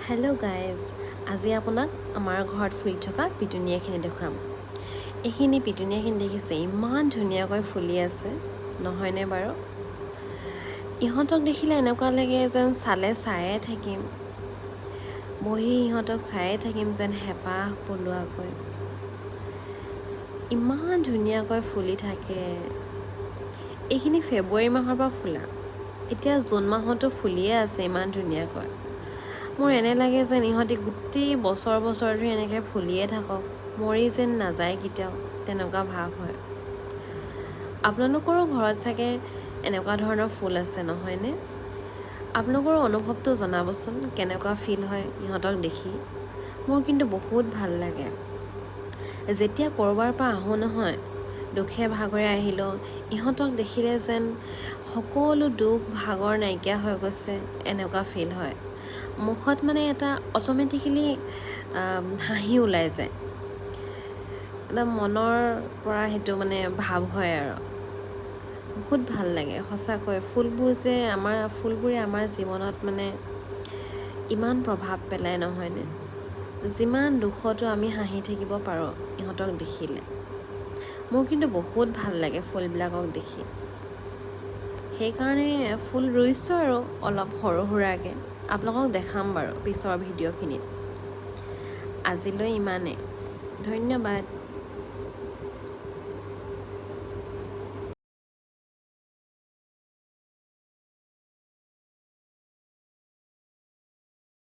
Hello' guys, আজি আপোনাক আমাৰ ঘৰত ফুলি থকা পিটুনিয়াখিনি দেখুৱাম। এইখিনি পিটুনিয়াখিনি দেখিছে ইমান ধুনীয়াকৈ ফুলি আছে নহয়নে বাৰু? ইহঁতক দেখিলে এনেকুৱা লাগে যেন চায়ে থাকিম, বহি ইহঁতক চায়ে থাকিম যেন হেঁপাহ পলোৱাকৈ। ইমান ধুনীয়াকৈ ফুলি থাকে। এইখিনি ফেব্ৰুৱাৰী মাহৰ পৰা ফুলা, এতিয়া জুন মাহতো ফুলিয়ে আছে ইমান ধুনীয়াকৈ। মোৰ এনে লাগে যেন ইহঁতি গোটেই বছৰ ধৰি এনেকৈ ফুলিয়ে থাকক, মৰি যেন নাযায় কেতিয়াও, তেনেকুৱা ভাৱ হয়। আপোনালোকৰো ঘৰত চাগে এনেকুৱা ধৰণৰ ফুল আছে নহয়নে? আপোনালোকৰ অনুভৱটো জনাবচোন, কেনেকুৱা ফিল হয় ইহঁতক দেখি। মোৰ কিন্তু বহুত ভাল লাগে। যেতিয়া ক'ৰবাৰ পৰা আহোঁ নহয়, দুখে ভাগৰে আহিলেও ইহঁতক দেখিলে যেন সকলো দুখ ভাগৰ নাইকিয়া হৈ গৈছে, এনেকুৱা ফিল হয়। মুখত মানে এটা অট'মেটিকেলি হাঁহি ওলাই যায়, একদম মনৰ পৰা সেইটো মানে ভাৱ হয় আৰু বহুত ভাল লাগে সঁচাকৈ। ফুলবোৰে আমাৰ জীৱনত মানে ইমান প্ৰভাৱ পেলায় নহয়নে? যিমান দুখতো আমি হাঁহি থাকিব পাৰোঁ ইহঁতক দেখিলে। মোৰ কিন্তু বহুত ভাল লাগে ফুলবিলাকক দেখি, সেইকাৰণে ফুল ৰুইছোঁ আৰু অলপ সৰু সুৰাকৈ। আপোনালোকক দেখাম বাৰু পিছৰ ভিডিঅ'খিনিত। আজিলৈ ইমানেই, ধন্যবাদ।